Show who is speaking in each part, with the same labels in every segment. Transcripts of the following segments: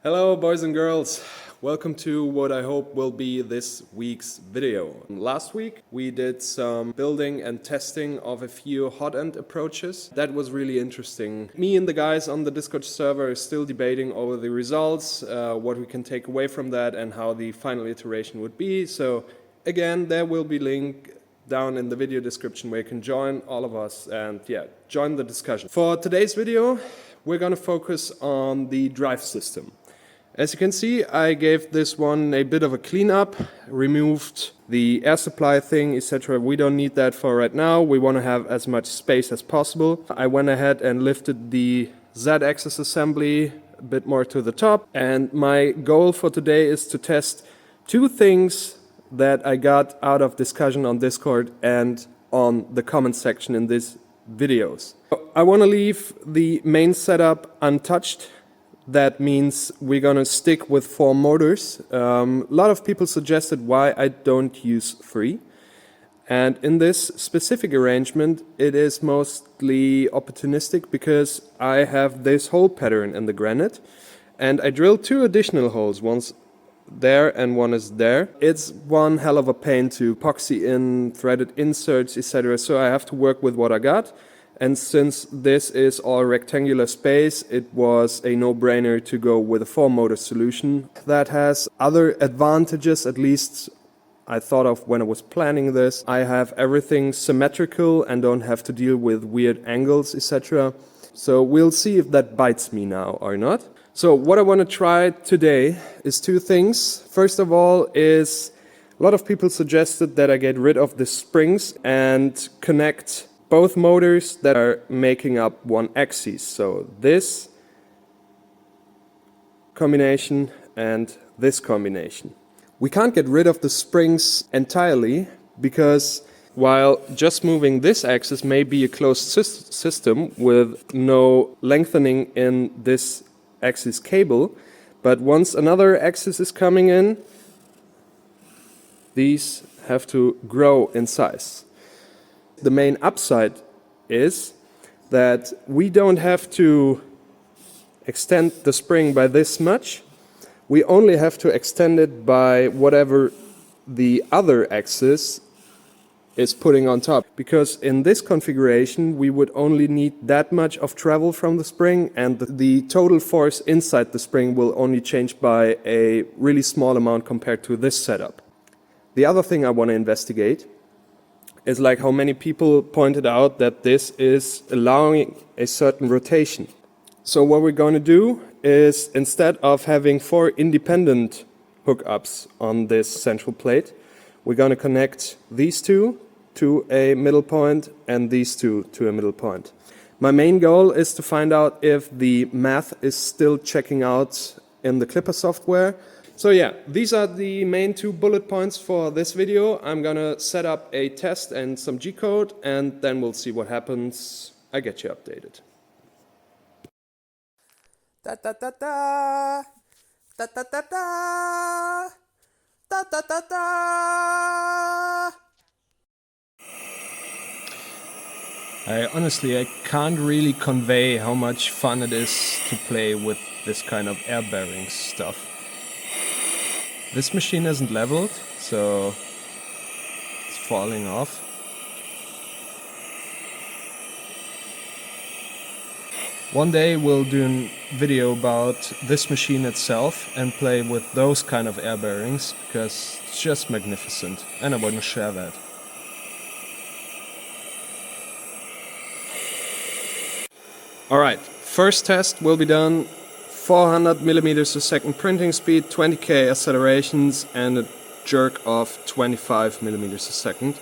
Speaker 1: Hello boys and girls, welcome to what I hope will be this week's video. Last week we did some building and testing of a few hot-end approaches. That was really interesting. Me and the guys on the Discord server are still debating over the results, what we can take away from that and how the final iteration would be. So again, there will be a link down in the video description where you can join all of us and join the discussion. For today's video, we're going to focus on the drive system. As you can see, I gave this one a bit of a cleanup, removed the air supply thing, etc. We don't need that for right now. We want to have as much space as possible. I went ahead and lifted the Z-axis assembly a bit more to the top. And my goal for today is to test two things that I got out of discussion on Discord and on the comment section in these videos. I want to leave the main setup untouched. That means we're gonna stick with 4 motors. A lot of people suggested why I don't use 3. And in this specific arrangement, it is mostly opportunistic because I have this hole pattern in the granite. And I drilled 2 additional holes, one's there and one is there. It's one hell of a pain to epoxy in, threaded inserts, etc. So I have to work with what I got. And since this is all rectangular space, it was a no-brainer to go with a 4-motor solution. That has other advantages, at least I thought of when I was planning this. I have everything symmetrical and don't have to deal with weird angles, etc. So we'll see if that bites me now or not. So what I want to try today is 2 things. First of all is a lot of people suggested that I get rid of the springs and connect both motors that are making up one axis. So this combination and this combination. We can't get rid of the springs entirely because while just moving this axis may be a closed system with no lengthening in this axis cable, but once another axis is coming in, these have to grow in size. The main upside is that we don't have to extend the spring by this much. We only have to extend it by whatever the other axis is putting on top. Because in this configuration we would only need that much of travel from the spring, and the total force inside the spring will only change by a really small amount compared to this setup. The other thing I want to investigate is like how many people pointed out that this is allowing a certain rotation. So what we're going to do is, instead of having 4 independent hookups on this central plate, we're going to connect these 2 to a middle point and these 2 to a middle point. My main goal is to find out if the math is still checking out in the Clipper software. So these are the main 2 bullet points for this video. I'm gonna set up a test and some G-code, and then we'll see what happens. I get you updated.
Speaker 2: Da da da da da da da da da da da da.
Speaker 1: I can't really convey how much fun it is to play with this kind of air bearing stuff. This machine isn't leveled, so it's falling off. One day we'll do a video about this machine itself and play with those kind of air bearings, because it's just magnificent and I want to share that. Alright, first test will be done. 400 millimeters a second printing speed, 20k accelerations and a jerk of 25 millimeters a second.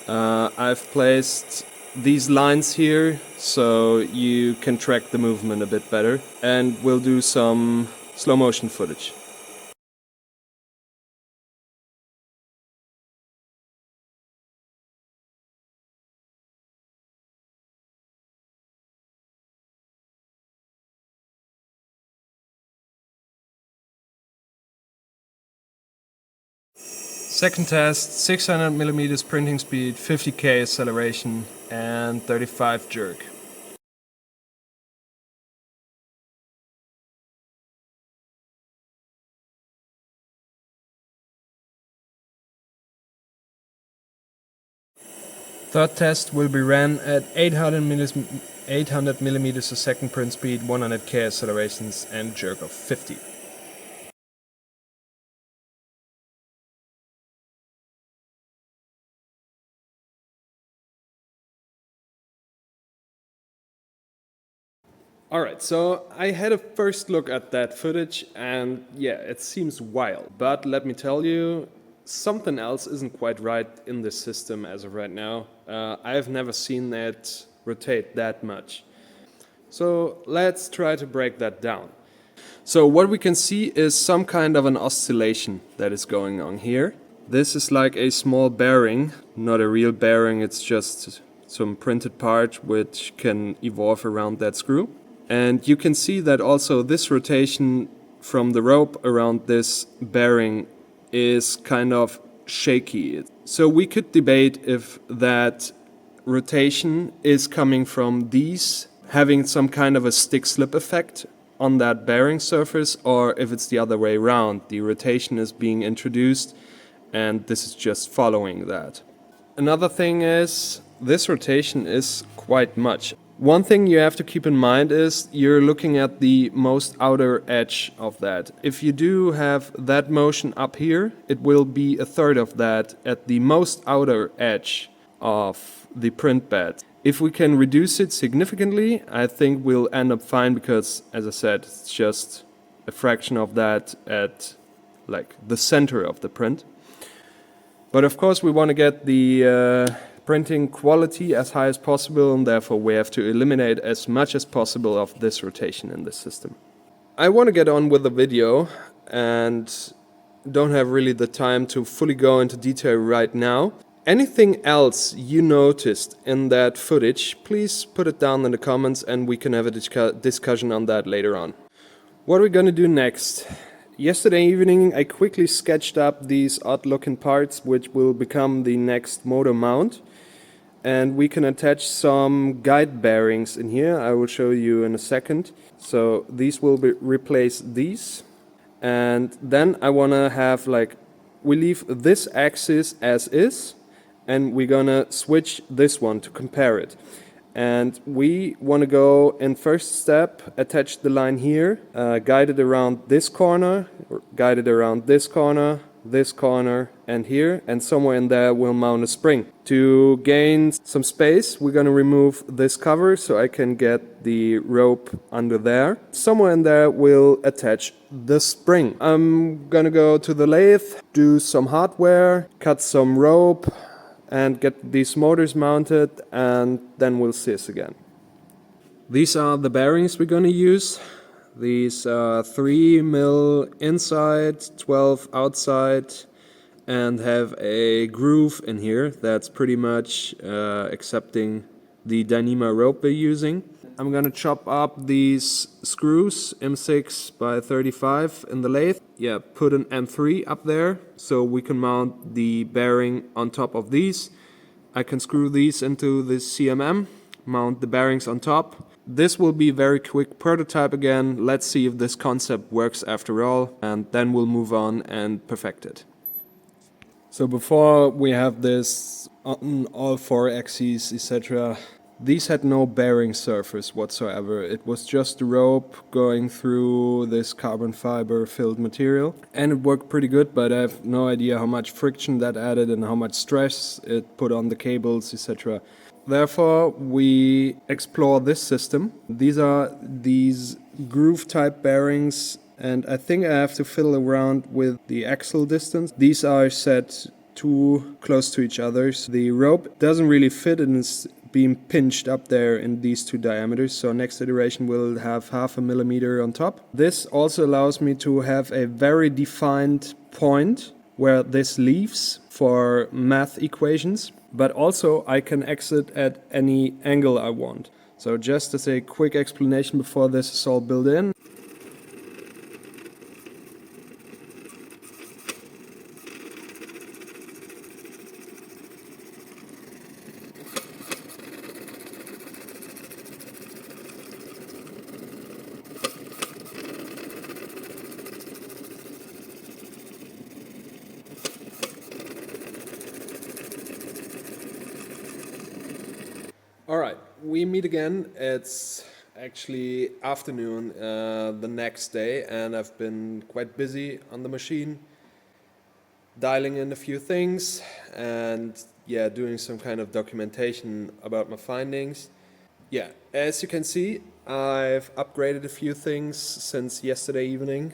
Speaker 1: I've placed these lines here so you can track the movement a bit better, and we'll do some slow motion footage. Second test, 600 millimeters printing speed, 50k acceleration and 35 jerk. Third test will be ran at 800 millimeters a second print speed, 100k accelerations and jerk of 50. Alright, so I had a first look at that footage and yeah, it seems wild. But let me tell you, something else isn't quite right in this system as of right now. I have never seen that rotate that much. So let's try to break that down. So what we can see is some kind of an oscillation that is going on here. This is like a small bearing, not a real bearing, it's just some printed part which can evolve around that screw. And you can see that also this rotation from the rope around this bearing is kind of shaky. So we could debate if that rotation is coming from these having some kind of a stick-slip effect on that bearing surface, or if it's the other way around. The rotation is being introduced and this is just following that. Another thing is, this rotation is quite much. One thing you have to keep in mind is you're looking at the most outer edge of that. If you do have that motion up here, it will be a third of that at the most outer edge of the print bed. If we can reduce it significantly, I think we'll end up fine because, as I said, it's just a fraction of that at like the center of the print. But of course we want to get the printing quality as high as possible, and therefore we have to eliminate as much as possible of this rotation in this system. I want to get on with the video and don't have really the time to fully go into detail right now. Anything else you noticed in that footage, please put it down in the comments and we can have a discussion on that later on. What are we going to do next? Yesterday evening I quickly sketched up these odd looking parts which will become the next motor mount. And we can attach some guide bearings in here. I will show you in a second. So these will replace these. And then I want to have we leave this axis as is. And we're gonna switch this one to compare it. And we want to go in first step, attach the line here, guide it around this corner, guide it around this corner, and here, and somewhere in there we'll mount a spring. To gain some space, we're gonna remove this cover so I can get the rope under there. Somewhere in there we'll attach the spring. I'm gonna go to the lathe, do some hardware, cut some rope, and get these motors mounted, and then we'll see us again. These are the bearings we're gonna use. These are 3 mil inside, 12 outside, and have a groove in here that's pretty much accepting the Dyneema rope we're using. I'm gonna chop up these screws, M6 by 35 in the lathe. Yeah, put an M3 up there so we can mount the bearing on top of these. I can screw these into the CMM, mount the bearings on top. This will be a very quick prototype again. Let's see if this concept works after all, and then we'll move on and perfect it. So before we have this on all 4 axes, etc., these had no bearing surface whatsoever. It was just a rope going through this carbon fiber filled material, and it worked pretty good, but I have no idea how much friction that added and how much stress it put on the cables, etc. Therefore, we explore this system. These are these groove type bearings, and I think I have to fiddle around with the axle distance. These are set too close to each other. So the rope doesn't really fit and it's being pinched up there in these 2 diameters. So next iteration will have 0.5 millimeter on top. This also allows me to have a very defined point where this leaves for math equations, but also I can exit at any angle I want. So just as a quick explanation before this is all built in. Alright, we meet again. It's actually afternoon the next day, and I've been quite busy on the machine, dialing in a few things and yeah, doing some kind of documentation about my findings. Yeah, as you can see, I've upgraded a few things since yesterday evening.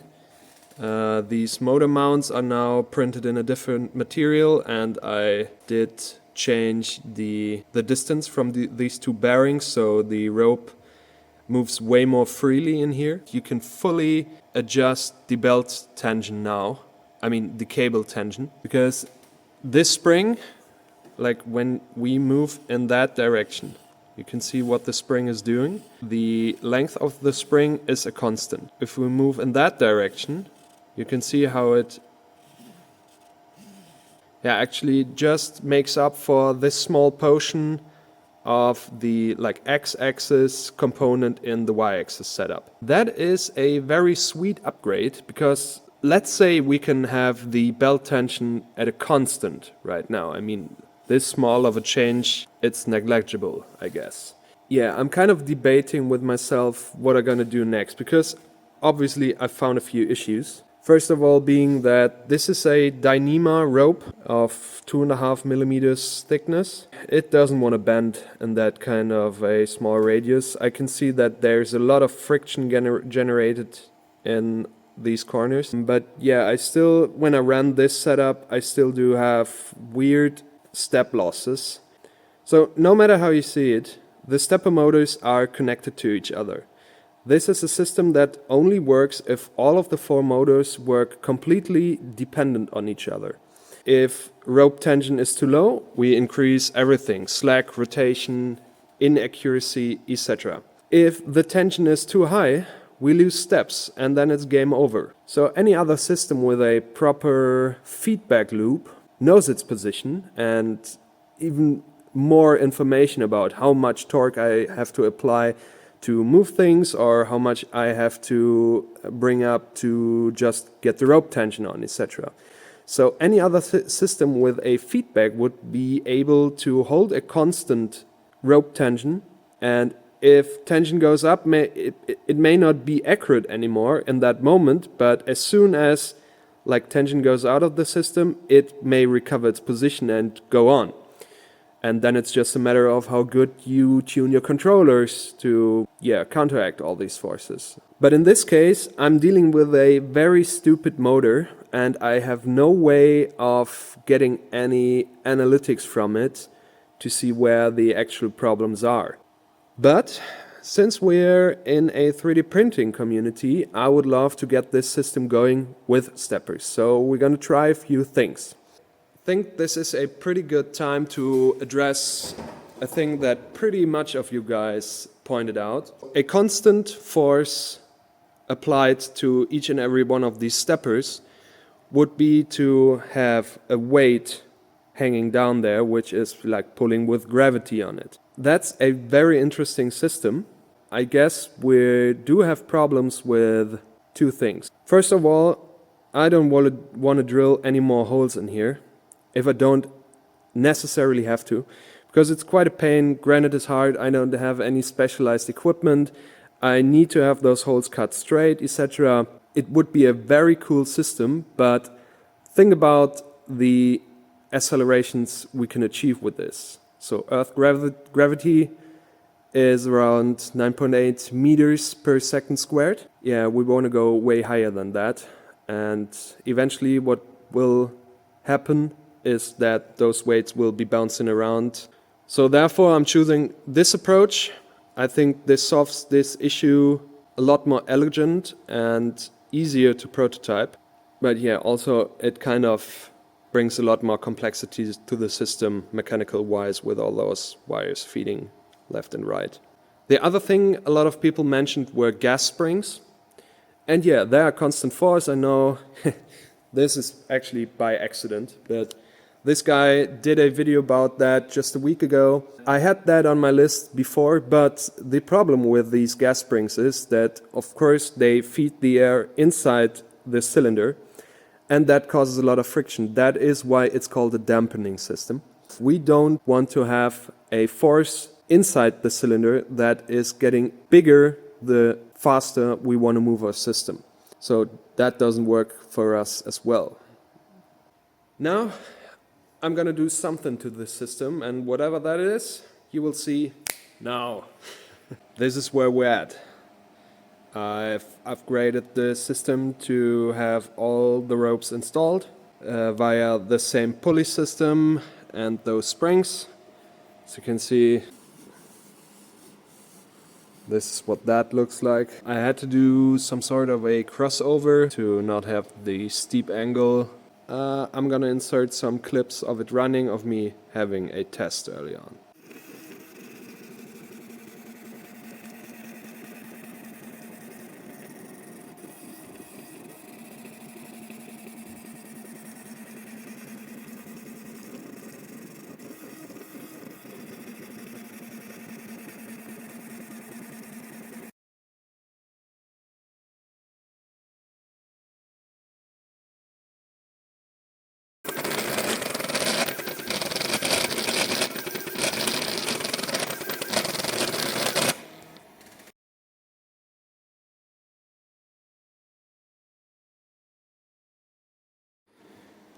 Speaker 1: These motor mounts are now printed in a different material, and I did change the distance from these two bearings, so the rope moves way more freely in here. You can fully adjust the belt tension now. I mean the cable tension, because this spring, like when we move in that direction, you can see what the spring is doing. The length of the spring is a constant. If we move in that direction, you can see how it actually just makes up for this small portion of the x-axis component in the y-axis setup. That is a very sweet upgrade, because let's say we can have the belt tension at a constant right now. I mean, this small of a change, it's negligible, I guess. Yeah, I'm kind of debating with myself what I'm gonna do next, because obviously I found a few issues. First of all, being that this is a Dyneema rope of 2.5 millimeters thickness. It doesn't want to bend in that kind of a small radius. I can see that there's a lot of friction generated in these corners. But yeah, I still, when I ran this setup, I still do have weird step losses. So no matter how you see it, the stepper motors are connected to each other. This is a system that only works if all of the 4 motors work completely dependent on each other. If rope tension is too low, we increase everything: slack, rotation, inaccuracy, etc. If the tension is too high, we lose steps, and then it's game over. So any other system with a proper feedback loop knows its position, and even more information about how much torque I have to apply to move things, or how much I have to bring up to just get the rope tension on, etc. So any other system with a feedback would be able to hold a constant rope tension, and if tension goes up, it may not be accurate anymore in that moment, but as soon as tension goes out of the system, it may recover its position and go on. And then it's just a matter of how good you tune your controllers to, counteract all these forces. But in this case, I'm dealing with a very stupid motor, and I have no way of getting any analytics from it to see where the actual problems are. But since we're in a 3D printing community, I would love to get this system going with steppers. So we're going to try a few things. I think this is a pretty good time to address a thing that pretty much of you guys pointed out. A constant force applied to each and every one of these steppers would be to have a weight hanging down there, which is like pulling with gravity on it. That's a very interesting system. I guess we do have problems with 2 things. First of all, I don't want to drill any more holes in here if I don't necessarily have to, because it's quite a pain. Granite is hard, I don't have any specialized equipment, I need to have those holes cut straight, etc. It would be a very cool system, but think about the accelerations we can achieve with this. So Earth gravity is around 9.8 meters per second squared. Yeah, we want to go way higher than that, and eventually what will happen is that those weights will be bouncing around. So therefore I'm choosing this approach. I think this solves this issue a lot more elegant and easier to prototype. But yeah, also it kind of brings a lot more complexity to the system mechanical wise, with all those wires feeding left and right. The other thing a lot of people mentioned were gas springs. And yeah, they are constant force. I know this is actually by accident, but this guy did a video about that just a week ago. I had that on my list before, but the problem with these gas springs is that, of course, they feed the air inside the cylinder, and that causes a lot of friction. That is why it's called a dampening system. We don't want to have a force inside the cylinder that is getting bigger the faster we want to move our system. So that doesn't work for us as well. Now I'm gonna do something to this system, and whatever that is, you will see now. This is where we're at. I've upgraded the system to have all the ropes installed via the same pulley system and those springs. As you can see, this is what that looks like. I had to do some sort of a crossover to not have the steep angle. I'm gonna insert some clips of it running, of me having a test early on.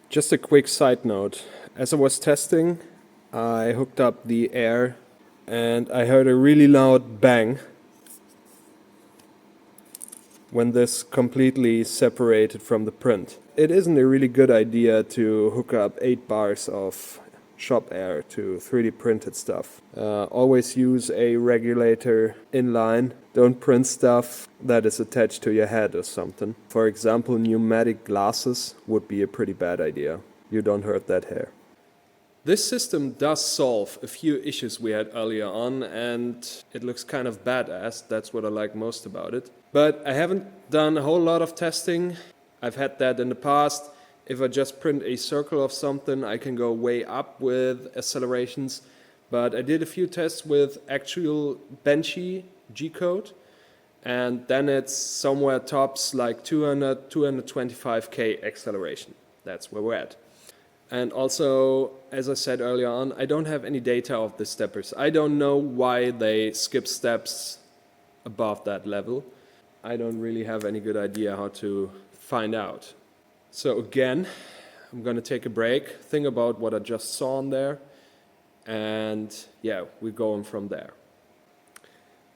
Speaker 1: Just a quick side note. As I was testing, I hooked up the air and I heard a really loud bang when this completely separated from the print. It isn't a really good idea to hook up 8 bars of shop air to 3D printed stuff. Always use a regulator inline. Don't print stuff that is attached to your head or something. For example, pneumatic glasses would be a pretty bad idea. You don't hurt that hair. This system does solve a few issues we had earlier on, and it looks kind of badass. That's what I like most about it. But I haven't done a whole lot of testing. I've had that in the past. If I just print a circle of something, I can go way up with accelerations. But I did a few tests with actual Benchy G-code, and then it's somewhere tops like 200, 225k acceleration. That's where we're at. And also, as I said earlier on, I don't have any data of the steppers. I don't know why they skip steps above that level. I don't really have any good idea how to find out. So again, I'm gonna take a break, think about what I just saw on there, and yeah, we're going from there.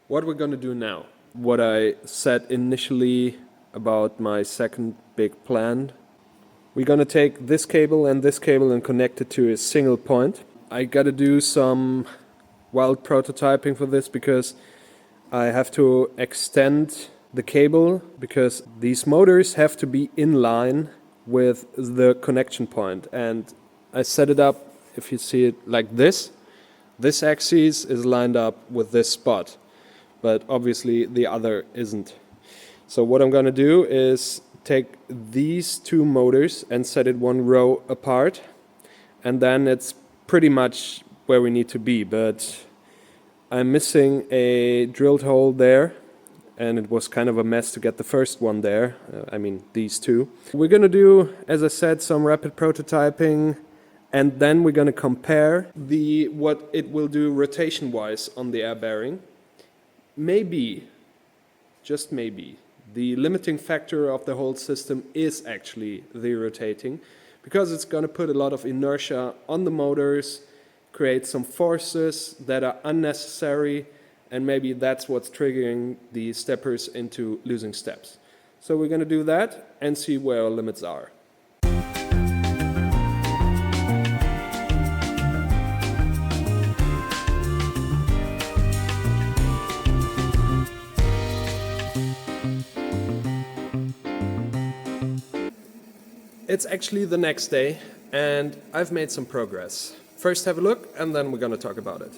Speaker 1: What we're gonna do now, what I said initially about my second big plan, we're gonna take this cable and connect it to a single point. I gotta do some wild prototyping for this because I have to extend the cable because these motors have to be in line with the connection point, and I set it up, if you see it like this axis is lined up with this spot, but obviously the other isn't. So what I'm gonna do is take these two motors and set it one row apart, and then it's pretty much where we need to be, but I'm missing a drilled hole there, and it was kind of a mess to get the first one there, I mean these two. We're gonna do, as I said, some rapid prototyping, and then we're gonna compare what it will do rotation-wise on the air bearing. Maybe, just maybe, the limiting factor of the whole system is actually the rotating, because it's gonna put a lot of inertia on the motors, create some forces that are unnecessary, and maybe that's what's triggering the steppers into losing steps. So we're going to do that and see where our limits are. It's actually the next day, and I've made some progress. First have a look, and then we're going to talk about it.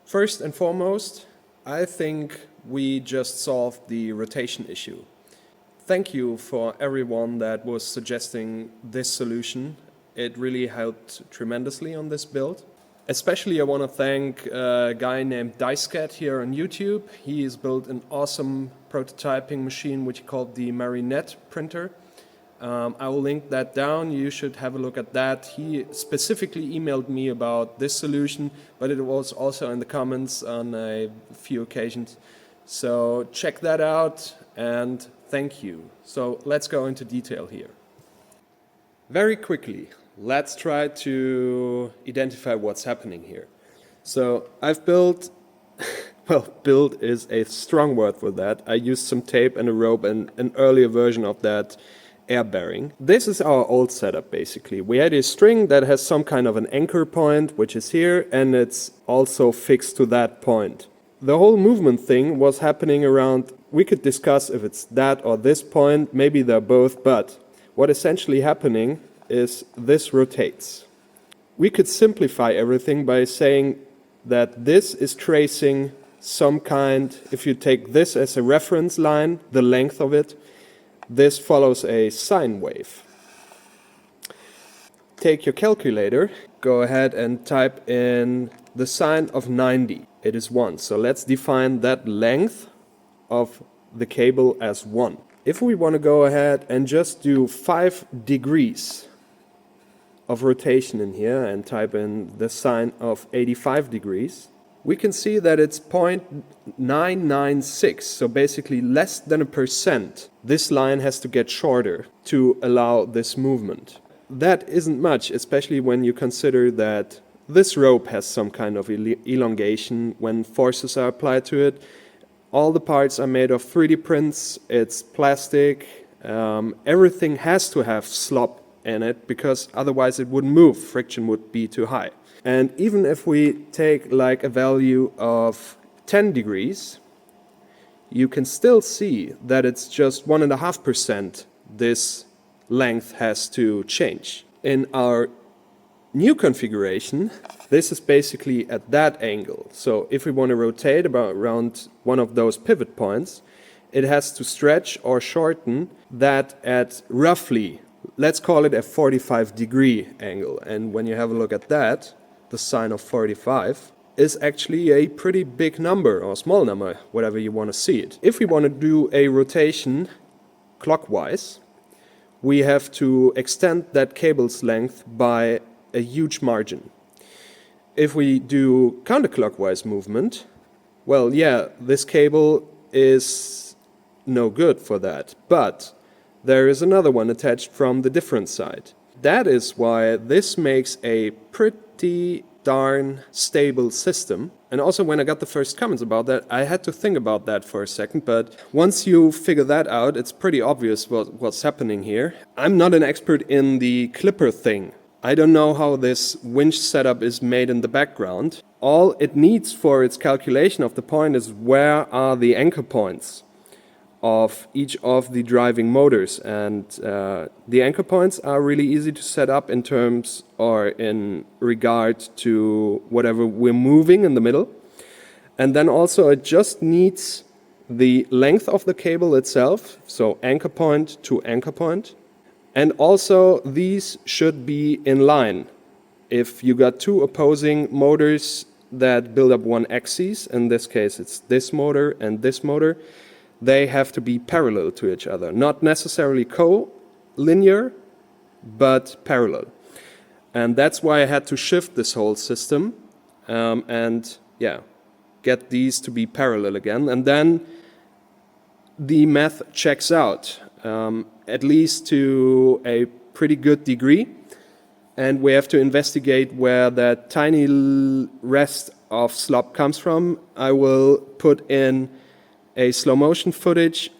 Speaker 1: First and foremost, I think we just solved the rotation issue. Thank you for everyone that was suggesting this solution. It really helped tremendously on this build. Especially I want to thank a guy named DiceCat here on YouTube. He has built an awesome prototyping machine which he called the Marionette Printer. I will link that down. You should have a look at that. He specifically emailed me about this solution, but it was also in the comments on a few occasions. So check that out and thank you. So let's go into detail here. Very quickly, let's try to identify what's happening here. So I've built, well, build is a strong word for that. I used some tape and a rope and an earlier version of that air bearing. This is our old setup basically. We had a string that has some kind of an anchor point, which is here, and it's also fixed to that point. The whole movement thing was happening around, we could discuss if it's that or this point, maybe they're both, but what essentially happening is this rotates. We could simplify everything by saying that this is tracing some kind, if you take this as a reference line, the length of it, this follows a sine wave. Take your calculator, go ahead and type in the sine of 90. It is 1. So let's define that length of the cable as 1. If we want to go ahead and just do 5 degrees of rotation in here and type in the sine of 85 degrees, we can see that it's 0.996, so basically less than 1%. This line has to get shorter to allow this movement. That isn't much, especially when you consider that this rope has some kind of elongation when forces are applied to it. All the parts are made of 3D prints, it's plastic, everything has to have slop in it because otherwise it wouldn't move, friction would be too high. And even if we take like a value of 10 degrees, you can still see that it's just 1.5% this length has to change. In our new configuration, this is basically at that angle. So if we want to rotate around one of those pivot points, it has to stretch or shorten that at roughly, let's call it a 45-degree angle. And when you have a look at that, the sine of 45 is actually a pretty big number or small number, whatever you want to see it. If we want to do a rotation clockwise, we have to extend that cable's length by a huge margin. If we do counterclockwise movement, well, yeah, this cable is no good for that, but there is another one attached from the different side. That is why this makes a pretty darn stable system. And also when I got the first comments about that, I had to think about that for a second, but once you figure that out, it's pretty obvious what's happening here. I'm not an expert in the clipper thing. I don't know how this winch setup is made in the background. All it needs for its calculation of the point is where are the anchor points of each of the driving motors, and the anchor points are really easy to set up in terms or in regard to whatever we're moving in the middle. And then also it just needs the length of the cable itself, so anchor point to anchor point, and also these should be in line. If you got two opposing motors that build up one axis, in this case it's this motor and this motor, they have to be parallel to each other. Not necessarily co-linear, but parallel. And that's why I had to shift this whole system and yeah, get these to be parallel again. And then the math checks out, at least to a pretty good degree. And we have to investigate where that tiny rest of slop comes from. I will put in a slow motion footage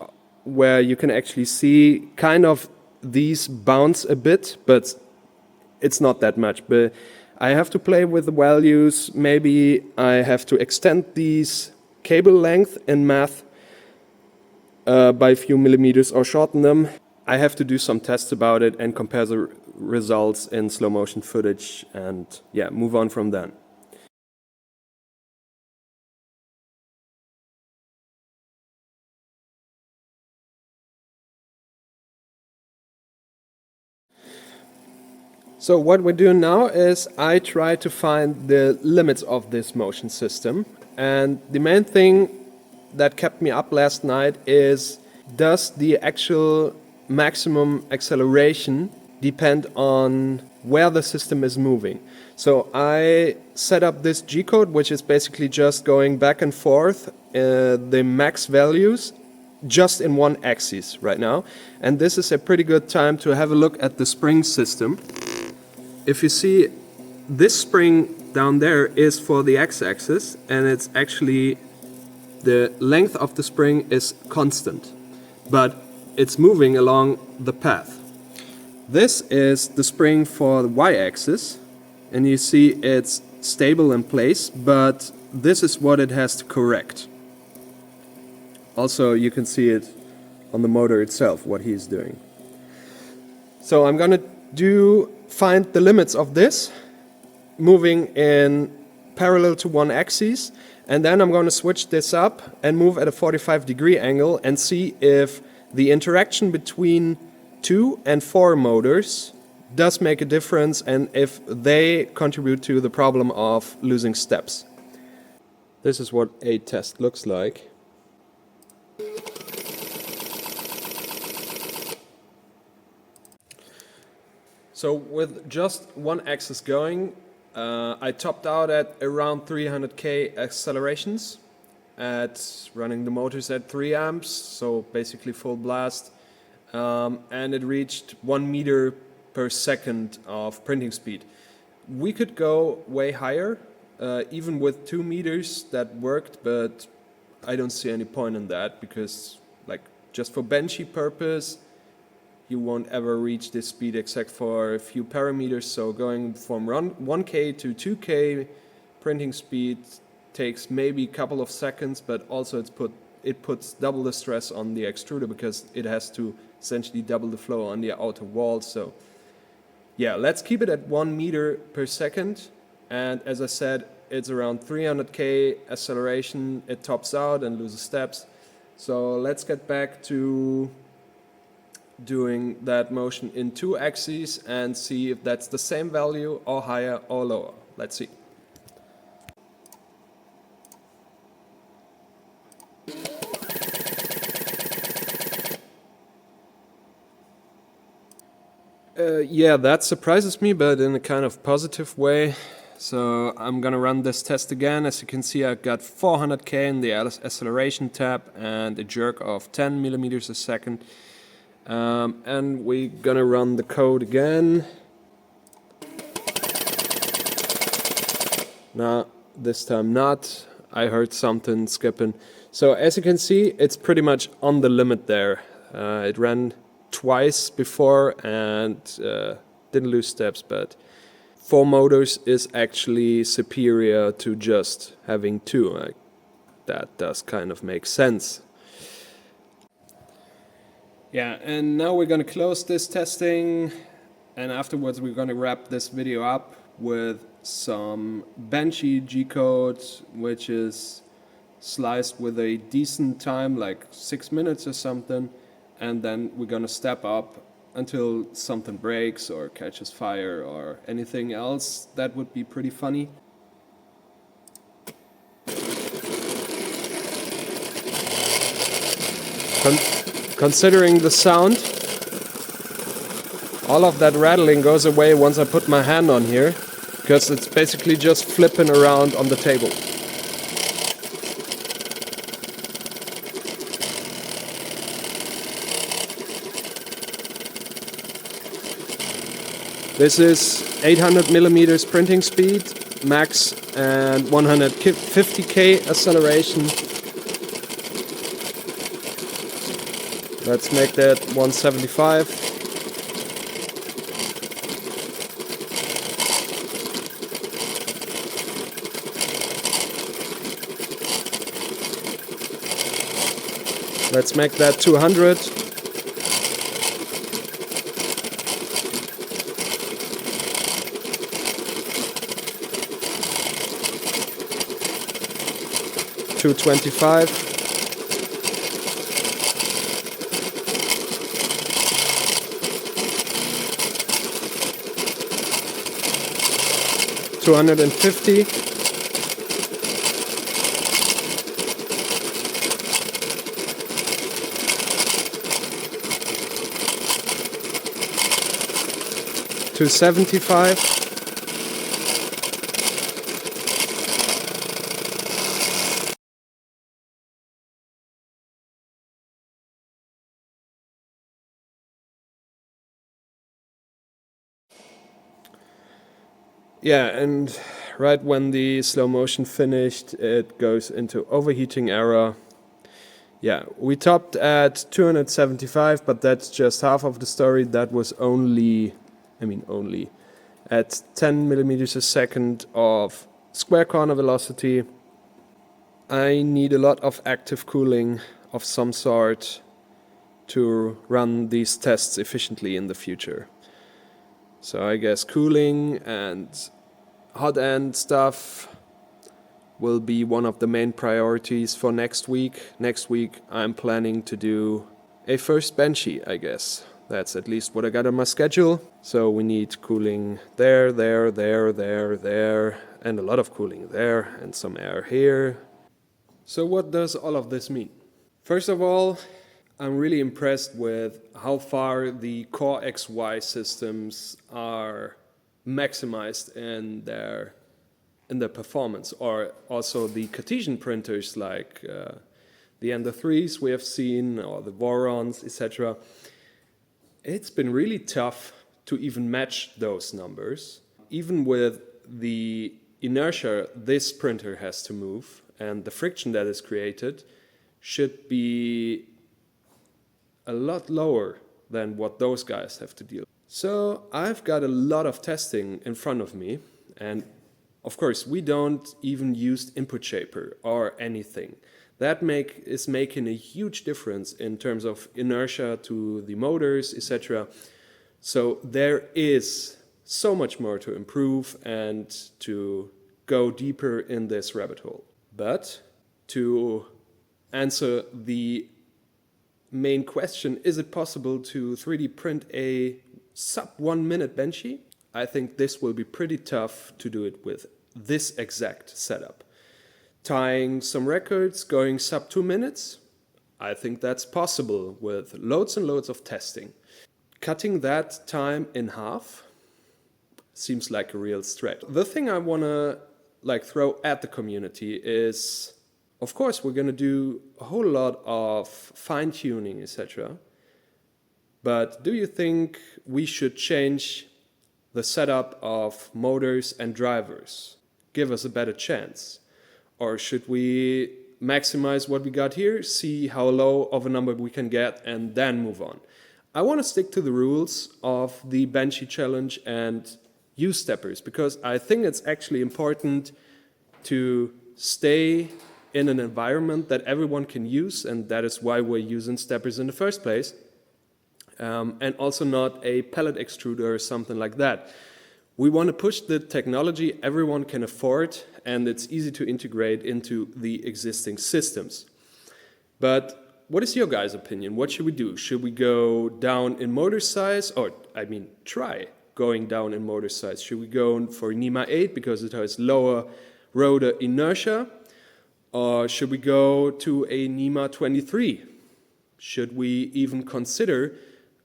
Speaker 1: where you can actually see kind of these bounce a bit, but it's not that much. But I have to play with the values. Maybe I have to extend these cable length in math by a few millimeters or shorten them. I have to do some tests about it and compare the results in slow motion footage and yeah, move on from then. So what we're doing now is I try to find the limits of this motion system, and the main thing that kept me up last night is, does the actual maximum acceleration depend on where the system is moving? So I set up this G-code, which is basically just going back and forth the max values just in one axis right now, and this is a pretty good time to have a look at the spring system. If you see, this spring down there is for the x-axis, and it's actually the length of the spring is constant, but it's moving along the path. This is the spring for the y-axis, and you see it's stable in place, but this is what it has to correct. Also, you can see it on the motor itself, what he's doing. So I'm gonna find the limits of this, moving in parallel to one axis, and then I'm going to switch this up and move at a 45-degree angle and see if the interaction between 2 and 4 motors does make a difference and if they contribute to the problem of losing steps. This is what a test looks like. So with just one axis going, I topped out at around 300k accelerations at running the motors at 3 amps, so basically full blast, and it reached 1 meter per second of printing speed. We could go way higher, even with 2 meters that worked, but I don't see any point in that because, like, just for benchy purpose, you won't ever reach this speed except for a few parameters. So going from 1K to 2K printing speed takes maybe a couple of seconds, but also it puts double the stress on the extruder because it has to essentially double the flow on the outer wall. So yeah, let's keep it at 1 meter per second. And as I said, it's around 300k acceleration. It tops out and loses steps. So let's get back to doing that motion in 2 axes and see if that's the same value or higher or lower. Let's see. Yeah, that surprises me, but in a kind of positive way. So I'm gonna run this test again. As you can see, I got 400k in the acceleration tab and a jerk of 10 millimeters a second. And we're gonna run the code again. No, this time not. I heard something skipping. So as you can see, it's pretty much on the limit there. It ran twice before and didn't lose steps, but 4 motors is actually superior to just having 2. That does kind of make sense. Yeah, and now we're going to close this testing, and afterwards we're going to wrap this video up with some benchy G-code, which is sliced with a decent time, like 6 minutes or something, and then we're going to step up until something breaks or catches fire or anything else that would be pretty funny. Considering the sound, all of that rattling goes away once I put my hand on here, because it's basically just flipping around on the table. This is 800 millimeters printing speed, max, and 150k acceleration. Let's make that 175. Let's make that 200. $225. 250. To 75. Yeah, and right when the slow motion finished, it goes into overheating error. Yeah, we topped at 275, but that's just half of the story. That was only at 10 millimeters a second of square corner velocity. I need a lot of active cooling of some sort to run these tests efficiently in the future. So I guess cooling and hot end stuff will be one of the main priorities for next week. Next week I'm planning to do a first benchy, I guess. That's at least what I got on my schedule. So we need cooling there, and a lot of cooling there, and some air here. So what does all of this mean? First of all, I'm really impressed with how far the Core XY systems are maximized in their performance, or also the Cartesian printers like the Ender 3s we have seen, or the Vorons, etc. It's been really tough to even match those numbers, even with the inertia this printer has to move, and the friction that is created should be a lot lower than what those guys have to deal with. So I've got a lot of testing in front of me, and of course we don't even use input shaper or anything. That is making a huge difference in terms of inertia to the motors, etc. So there is so much more to improve and to go deeper in this rabbit hole. But to answer the main question, is it possible to 3D print a sub 1 minute benchy? I think this will be pretty tough to do it with this exact setup. Tying some records, going sub 2 minutes, I think that's possible with loads and loads of testing. Cutting that time in half seems like a real stretch. The thing I want to throw at the community is, of course, we're going to do a whole lot of fine-tuning, etc. But do you think we should change the setup of motors and drivers? Give us a better chance? Or should we maximize what we got here, see how low of a number we can get, and then move on? I want to stick to the rules of the Benchy challenge and use steppers, because I think it's actually important to stay in an environment that everyone can use, and that is why we're using steppers in the first place, and also not a pellet extruder or something like that. We want to push the technology everyone can afford, and it's easy to integrate into the existing systems. But what is your guys' opinion? What should we do? Should we go down in motor size, or try going down in motor size? Should we go for NEMA 8 because it has lower rotor inertia? Or should we go to a NEMA 23? Should we even consider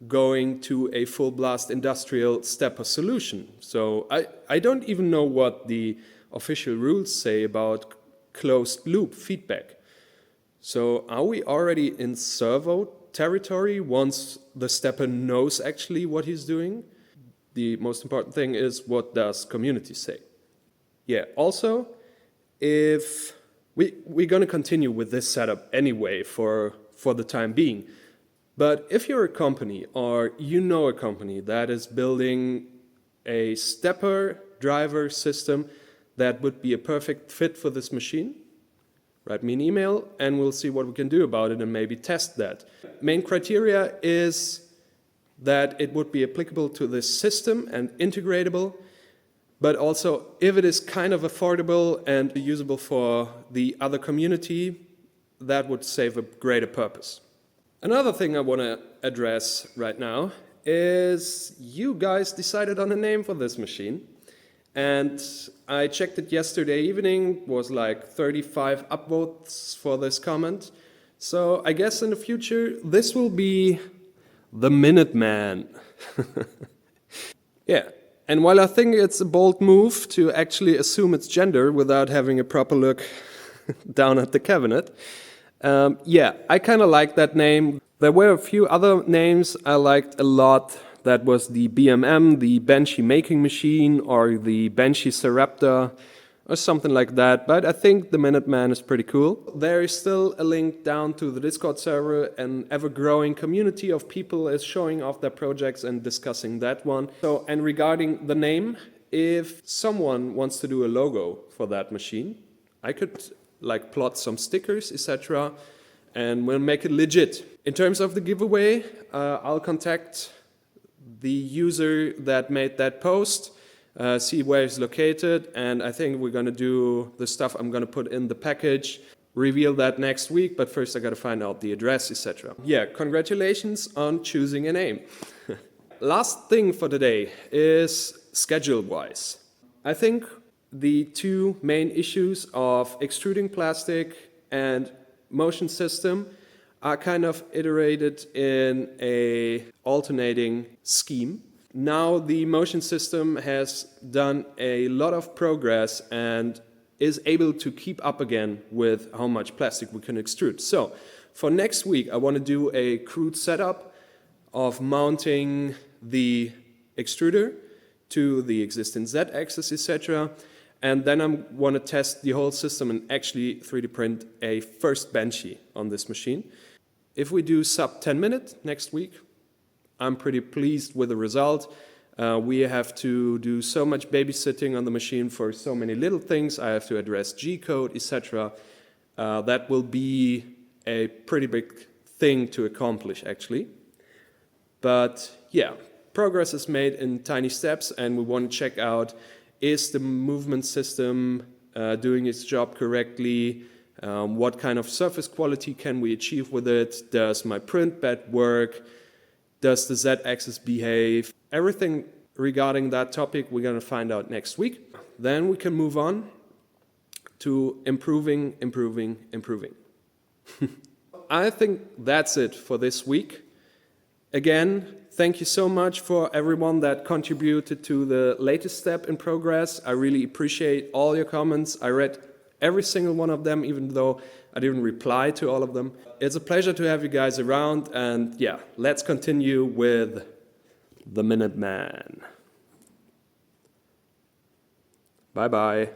Speaker 1: going to a full blast industrial stepper solution? So I don't even know what the official rules say about closed loop feedback. So are we already in servo territory once the stepper knows actually what he's doing? The most important thing is, what does community say? Yeah, also, if we're going to continue with this setup anyway for the time being. But if you're a company, or you know a company that is building a stepper driver system that would be a perfect fit for this machine, write me an email and we'll see what we can do about it and maybe test that. Main criteria is that it would be applicable to this system and integratable, but also if it is kind of affordable and usable for the other community, that would serve a greater purpose. Another thing I want to address right now is you guys decided on a name for this machine, And I checked it yesterday evening, was like 35 upvotes for this comment. So I guess in the future, this will be the Minuteman. Yeah, and while I think it's a bold move to actually assume its gender without having a proper look down at the cabinet, yeah, I kind of like that name. There were a few other names I liked a lot. That was the BMM, the Benchy making machine, or the Benchy Seraptor, or something like that. But I think the Minuteman is pretty cool. There is still a link down to the Discord server. An ever-growing community of people is showing off their projects and discussing that one. So, and regarding the name, if someone wants to do a logo for that machine, I could like plot some stickers, etc., and we'll make it legit. In terms of the giveaway, I'll contact the user that made that post, see where it's located, and I think we're gonna do the stuff I'm gonna put in the package, reveal that next week, but first I gotta find out the address, etc. Yeah, congratulations on choosing a name. Last thing for today is schedule-wise. I think the two main issues of extruding plastic and motion system are kind of iterated in a alternating scheme. Now the motion system has done a lot of progress and is able to keep up again with how much plastic we can extrude. So for next week, I want to do a crude setup of mounting the extruder to the existing Z-axis, etc. And then I want to test the whole system and actually 3D print a first Benchy on this machine. If we do sub 10 minutes next week, I'm pretty pleased with the result. We have to do so much babysitting on the machine for so many little things. I have to address G-code, etc. That will be a pretty big thing to accomplish, actually. But yeah, progress is made in tiny steps, and we want to check out, is the movement system doing its job correctly? What kind of surface quality can we achieve with it? Does my print bed work? Does the Z-axis behave? Everything regarding that topic we're going to find out next week. Then we can move on to improving. I think that's it for this week. Again, thank you so much for everyone that contributed to the latest step in progress. I really appreciate all your comments. I read every single one of them, even though I didn't reply to all of them. It's a pleasure to have you guys around, and yeah, let's continue with the Minuteman. Bye-bye.